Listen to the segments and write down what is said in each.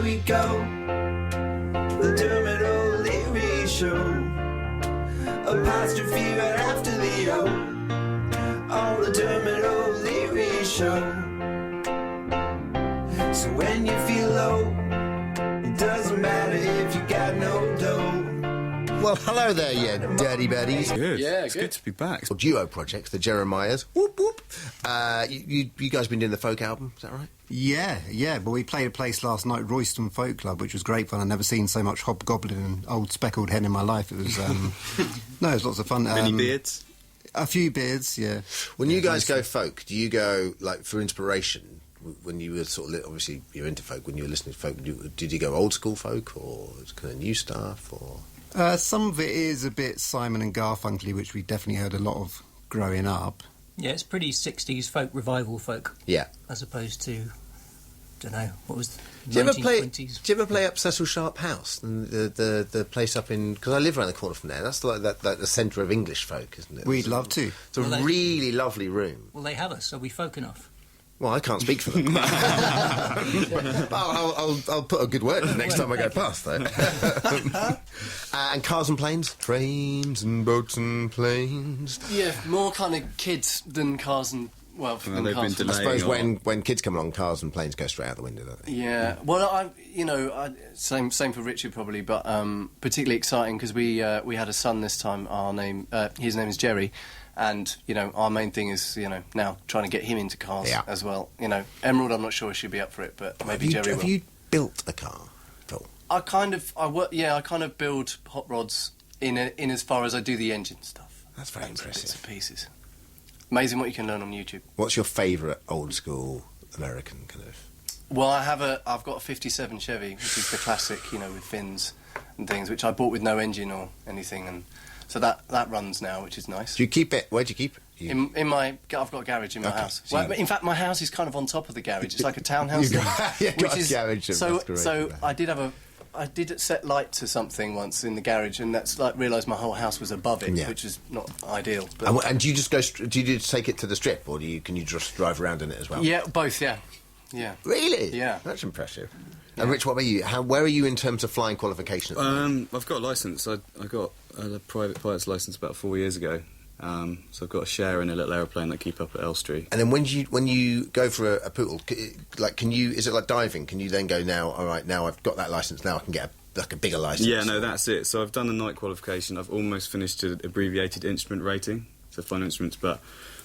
we go. The Dermot O'Leary Show. Apostrophe right after the O. On the Dermot O'Leary Show. So when you feel low, it doesn't matter if you got no dough. Well, hello there, you dirty birdies. Good. Yeah, it's good to be back. Duo projects, the Jeremiahs. Whoop, whoop. You guys been doing the folk album, is that right? Yeah, but we played a place last night, Royston Folk Club, which was great fun. I've never seen so much Hobgoblin and old speckled hen in my life. It was, no, it was lots of fun. Many beards? A few beards, yeah. When you guys go folk, do you go, like, for inspiration? When you were sort of, obviously, you're into folk, when you were listening to folk, did you go old school folk, or kind of new stuff, or...? Some of it is a bit Simon and Garfunkel, which we definitely heard a lot of growing up. Yeah, it's pretty 60s folk, revival folk. Yeah. As opposed to, don't know, what was the Do you 1920s? ever play up Cecil Sharp House, the place up in... Because I live around the corner from there. That's like the centre of English folk, isn't it? We'd love to. It's a really lovely room. Well, they have us, so we folk enough. Well, I can't speak for them. I'll put a good word in next time I go past, though. And cars and planes? Trains and boats and planes. Yeah, more kind of kids than cars and... Well, they've been I delaying. suppose when kids come along, cars and planes go straight out the window, don't they? Yeah, well, same for Richard probably, but particularly exciting because we had a son this time. His name is Jerry, and our main thing is now trying to get him into cars as well. Emerald, I'm not sure if she'd be up for it, but maybe Jerry will. Have you built a car, Phil? I kind of build hot rods in as far as I do the engine stuff. That's very impressive. Bits and pieces. Amazing what you can learn on YouTube. What's your favourite old school American kind of? Well, I've got a '57 Chevy, which is the classic, with fins and things, which I bought with no engine or anything, and so that runs now, which is nice. Do you keep it? Where'd you keep it? I've got a garage in my house. So well, in fact, my house is kind of on top of the garage. It's like a townhouse. Got a garage. So I did set light to something once in the garage, and that's realised my whole house was above it, which is not ideal. But and do you just go? Do you just take it to the strip, or can you just drive around in it as well? Yeah, both. Yeah. Really? Yeah. That's impressive. Yeah. And Rich, what about you? Where are you in terms of flying qualification? I've got a licence. I got a private pilot's licence about 4 years ago. So I've got a share in a little aeroplane that I keep up at Elstree. And then when you go for a poodle, is it like diving? Can you then go, now, all right, now I've got that licence, now I can get a bigger licence? Yeah, no, that's it. So I've done the night qualification. I've almost finished an abbreviated instrument rating, so final instruments, but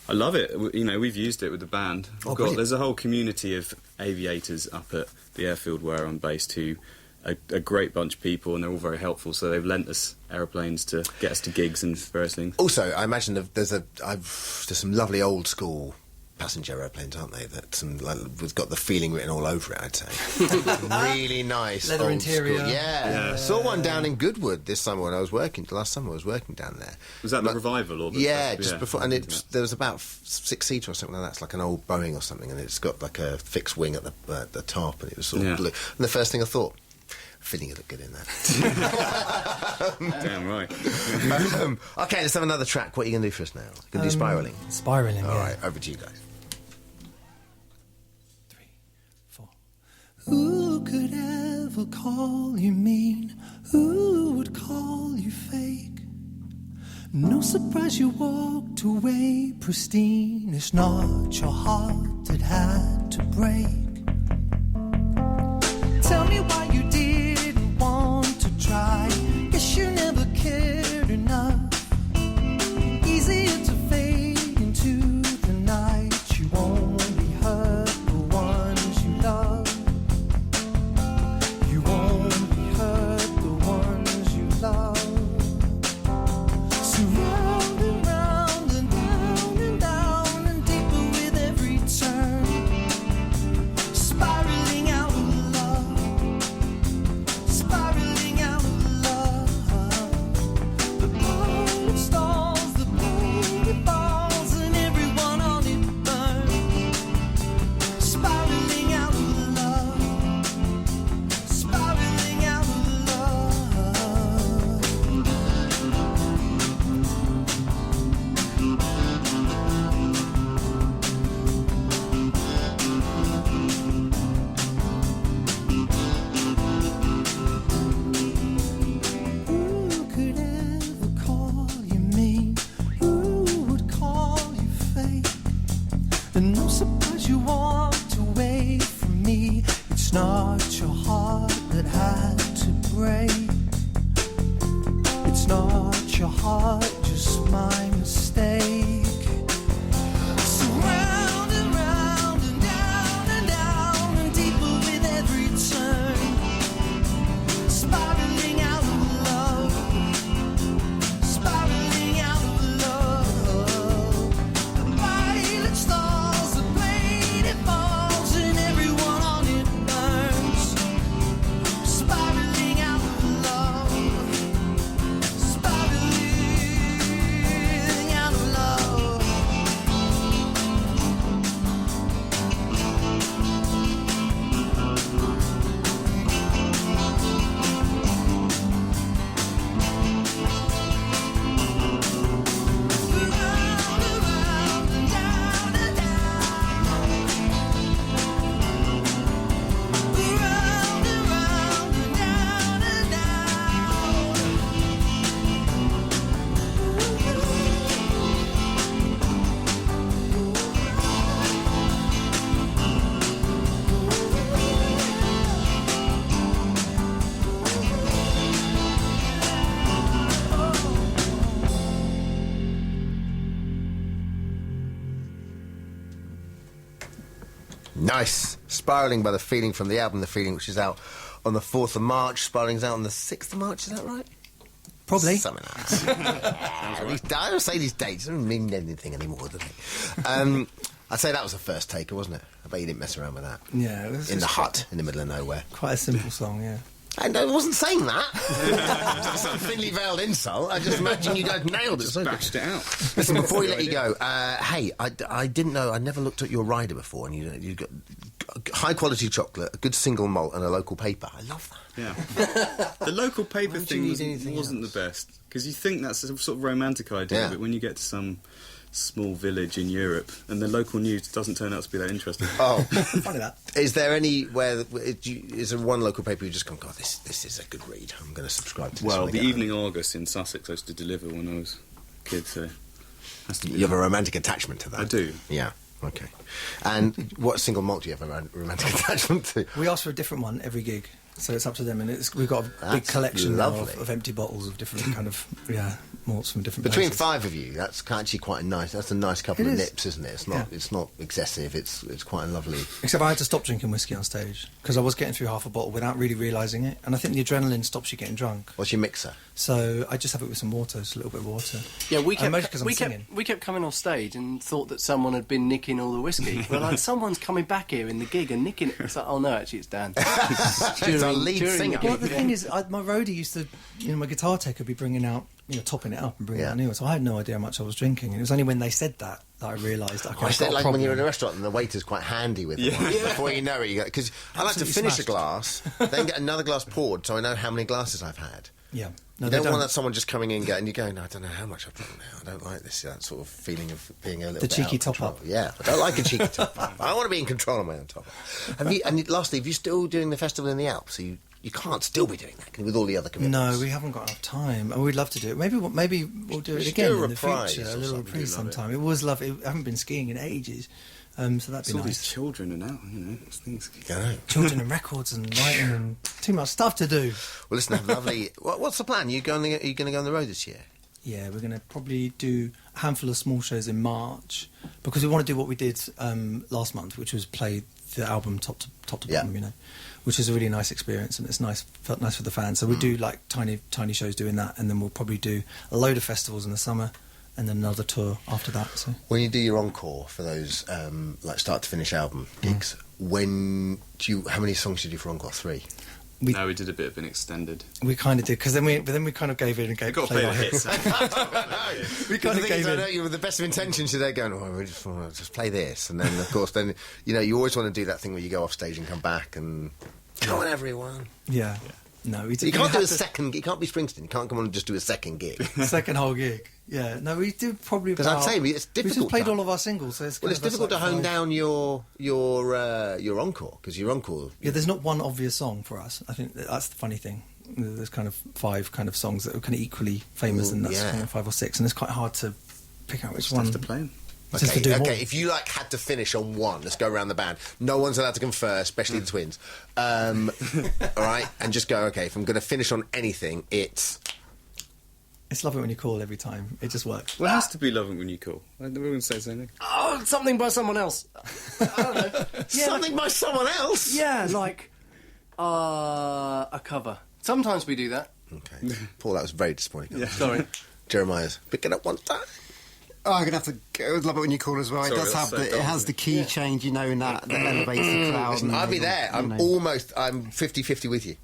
I love it. We've used it with the band. There's a whole community of aviators up at the airfield where I'm based who a great bunch of people, and they're all very helpful, so they've lent us aeroplanes to get us to gigs and various things. Also, I imagine there's some lovely old school passenger aeroplanes, aren't they? That's got the feeling written all over it, I'd say. Really nice leather old interior. School. Yeah. Saw one down in Goodwood this summer when I was working. Last summer I was working down there. Was that the Revival or the? Yeah, just before, and there was about 6-seater or something like that. It's like an old Boeing or something, and it's got like a fixed wing at the top, and it was sort of blue. And the first thing I thought, feeling you look good in that. Damn right. Okay, let's have another track. What are you going to do for us now? You're going to do Spiralling? Spiralling, All right, over to you guys. 3, 4. Who could ever call you mean? Who would call you fake? No surprise you walked away pristine. It's not your heart that had to break. Tell me why you didn't want to try. Guess you never cared enough. Easier to fade into the night. You only hurt the ones you love. You only hurt the ones you love. So round and down and deeper with every turn. Nice. Spiralling by The Feeling from the album The Feeling, which is out on the 4th of March. Spiraling's out on the 6th of March, is that right? Probably. Something like that. I don't say these dates. They don't mean anything anymore, do they? I'd say that was the first taker, wasn't it? I bet you didn't mess around with that. Yeah. It was In the hut, in the middle of nowhere. Quite a simple song, yeah. And I wasn't saying that. It's a thinly veiled insult. I just imagine you guys nailed it. So Bashed it out. listen, before we let you go, hey, I didn't know, I never looked at your rider before, and you got high quality chocolate, a good single malt, and a local paper. I love that. Yeah. The local paper Why don't you thing need anything wasn't else? the best, because you think that's a sort of romantic idea, Yeah. but when you get to some small village in Europe and the local news doesn't turn out to be that interesting. Oh, Funny that. is there anywhere? Is there one local paper you just gone? God, this is a good read. I'm going to subscribe to this. Well, when I the get home." Evening Argus in Sussex I used to deliver when I was a kid, so has to be You have a romantic attachment to that. I do. Yeah. Okay. And what single malt do you have a romantic attachment to? We ask for a different one every gig, so it's up to them. And we've got a big That's collection now lovely. of empty bottles of different kind of malts from different Between places. 5 of you, that's actually quite a nice. That's a nice couple It of is. nips, isn't it? It's not. Yeah. It's not excessive. It's quite a lovely. Except I had to stop drinking whiskey on stage because I was getting through half a bottle without really realising it, and I think the adrenaline stops you getting drunk. What's your mixer? So I just have it with some water, just a little bit of water. Yeah, we And mostly 'cause kept I'm singing. we kept coming off stage and thought that someone had been nicking all the whiskey. We're like, someone's coming back here in the gig and nicking it. It's like, oh no, actually it's Dan. It's our lead during singer. the Well, gig, the yeah. thing is, my roadie used to, my guitar tech would be bringing out, topping it up and bringing Yeah. out new ones. So I had no idea how much I was drinking. And it was only when they said that I realised I I got said a like when you're in a problem. restaurant and the waiter's quite handy with it. Before you know it, you go because I like to Absolutely finish smashed. a glass, then get another glass poured, so I know how many glasses I've had. Yeah. No, You they don't don't. want that someone just coming in and you go, no, I don't know how much I've drunk now. I don't like this, that sort of feeling of being a little The bit cheeky out of top control. up. Yeah, I don't like a cheeky top up. I want to be in control of my own top up. And lastly, have you still doing the festival in the Alps? So you can't still be doing that with all the other commitments. No, we haven't got enough time, and we'd love to do it. Maybe we'll do it should again do a in the reprise future, or a little something. reprise Do love it. sometime. It was lovely. I haven't been skiing in ages, so that'd It's be all these nice. children are now, things. Yeah. Children and records and writing and too much stuff to do. Well, listen, have lovely. What's the plan? Are you going to go on the road this year? Yeah, we're going to probably do a handful of small shows in March because we want to do what we did last month, which was play the album top to Yeah. bottom, which is a really nice experience and it's felt nice for the fans. So we'll do like tiny shows doing that, and then we'll probably do a load of festivals in the summer and then another tour after that. So When you do your encore for those like start to finish album gigs, how many songs do you do for encore? 3. No, we did a bit of an extended. we kind of did because then we kind of gave in and You've got to play the our hits. We kind of gave in. You with the best of intentions, you're there going, "Oh, we just want to just play this," and then of course, then you always want to do that thing where you go off stage and come back and come on, everyone. Yeah. No, we did. You can't we do had a to- second. You can't be Springsteen. You can't come on and just do a second gig. second whole gig. Yeah. No, we did probably. Because I'd about- say it's We just difficult played to- all of our singles, so it's Well, kind it's of us difficult to like hone 5. down your encore because your encore. Yeah, there's not one obvious song for us. I think that's the funny thing. There's kind of 5 kind of songs that are kind of equally famous, and that's yeah. kind of 5 or 6, and it's quite hard to pick out which Just have one to play 'em. Just to do more. Okay. If you had to finish on one, let's go around the band. No one's allowed to confer, especially the twins. All right, and just go. Okay, if I'm going to finish on anything, it's It's lovely when you call every time. It just works. Well, it has to be loving when you call. Everyone says anything. Oh, something by someone else. I don't know. Yeah, something by someone else. yeah, like a cover. Sometimes we do that. Okay, Paul, that was very disappointing. Sorry. Jeremiah's picking up one time. Oh, I'm gonna have to. I would love it when you call as well. Sorry, it does that's have so it dumb, has isn't the key change, in that elevates the crowd. Listen, and I'll be you there. I'm know. I'm 50-50 with you.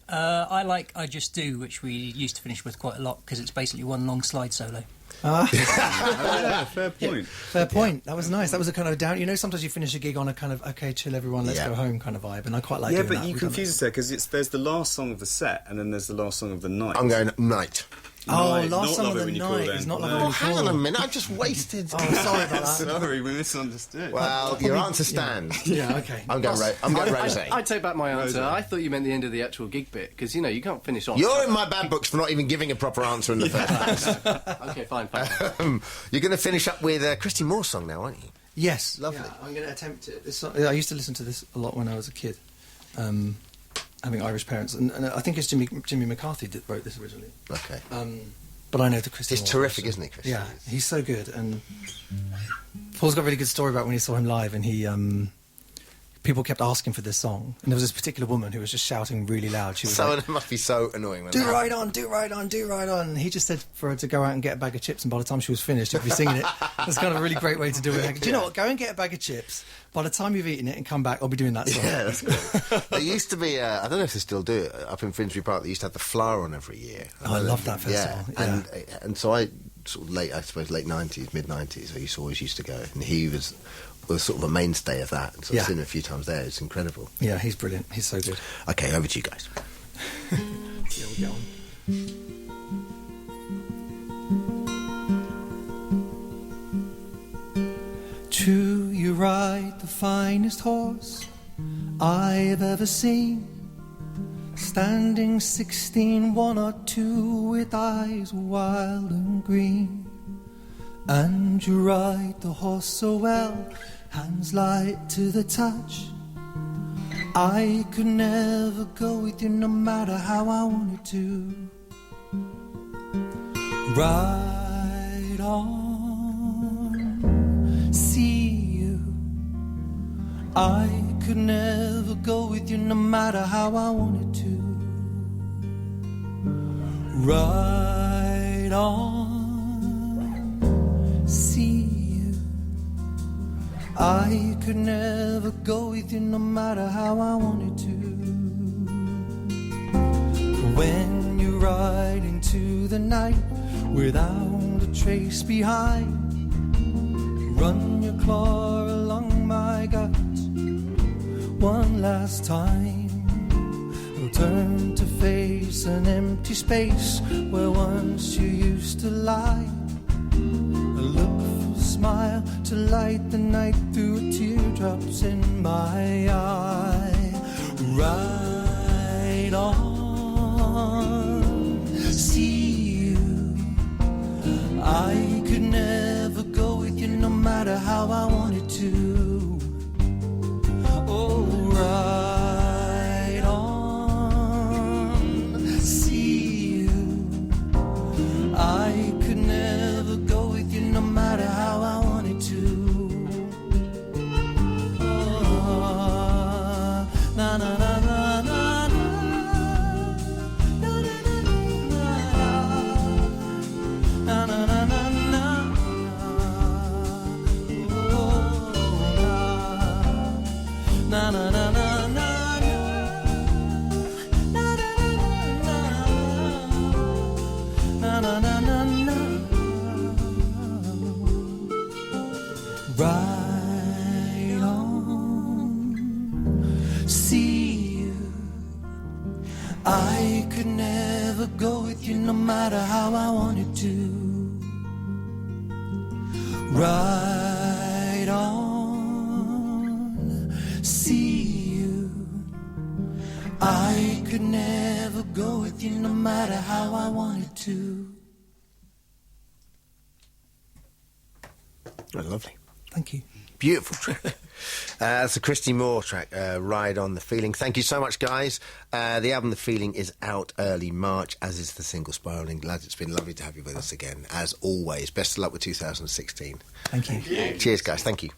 I Just Do, which we used to finish with quite a lot because it's basically one long slide solo. Yeah, fair point. Fair point. That was nice. That was a kind of down. Sometimes you finish a gig on a kind of okay, chill, everyone, let's Yeah. go home kind of vibe, and I quite like. Yeah, doing but that. you We've done confuse us there because there's the last song of the set and then there's the last song of the night. I'm going night. Oh, Night, last not song Love of It the When You Call night Then. is not Love It No. When Oh, You hang Call. on a minute. I've just wasted. Oh, sorry about that. Sorry, we misunderstood. Well, your answer stands. Yeah, okay. I'm going. Rosé. I take back my answer. I thought you meant the end of the actual gig bit because you can't finish on. You're in my bad books for not even giving a proper answer in the first place. Okay, fine. You're going to finish up with Christy Moore's song now, aren't you? Yes, Lovely. Yeah, I'm going to attempt it. I used to listen to this a lot when I was a kid, having Irish parents, and I think it's Jimmy McCarthy that wrote this originally. Okay. But I know the Christy. It's Moore terrific, version. isn't it, Christy? Yeah, he's so good, and Paul's got a really good story about when he saw him live, and he people kept asking for this song, and there was this particular woman who was just shouting really loud. She was like, it must be so annoying. When do right on, do right on, do right on. And he just said for her to go out and get a bag of chips, and by the time she was finished, he'd be singing it. That's kind of a really great way to do it. Do you know what? Go and get a bag of chips. By the time you've eaten it and come back, I'll be doing that song. Yeah, that's good. There used to be, I don't know if they still do it, up in Finsbury Park, they used to have the Flower on every year. I love that festival. Yeah. And so I, sort of late 90s, mid-90s, I always used to go, and he was sort of a mainstay of that. So I've seen him a few times there. It's incredible. Yeah, he's brilliant. He's so good. Okay, over to you guys. Here we go. True, you ride the finest horse I've ever seen, standing 16, 1 or 2, with eyes wild and green. And you ride the horse so well, hands light to the touch. I could never go with you no matter how I wanted to. Ride on, see you. I could never go with you no matter how I wanted to. Ride on, see you. I could never go with you no matter how I wanted to. When you ride into the night without a trace behind, run your claw along my gut one last time. You'll turn to face an empty space where once you used to lie. A lookful smile to light the night through teardrops in my eye. Ride on, see you. I could never go with you no matter how I wanted to. Oh, ride on, see you. I could never go with you no matter how I wanted to. Oh, na na na na na na. Na na na na na. Na na na na na. Na na na na na. Ride on, see you. I could never go with you no matter how I wanted to. Ride on, see you. I could never go with you no matter how I wanted to. Oh, lovely. Thank you. Beautiful track. That's a Christy Moore track, Ride On, The Feeling. Thank you so much, guys. The album The Feeling is out early March, as is the single Spiralling. Lads, it's been lovely to have you with us again, as always. Best of luck with 2016. Thank you. Cheers, guys. Thank you.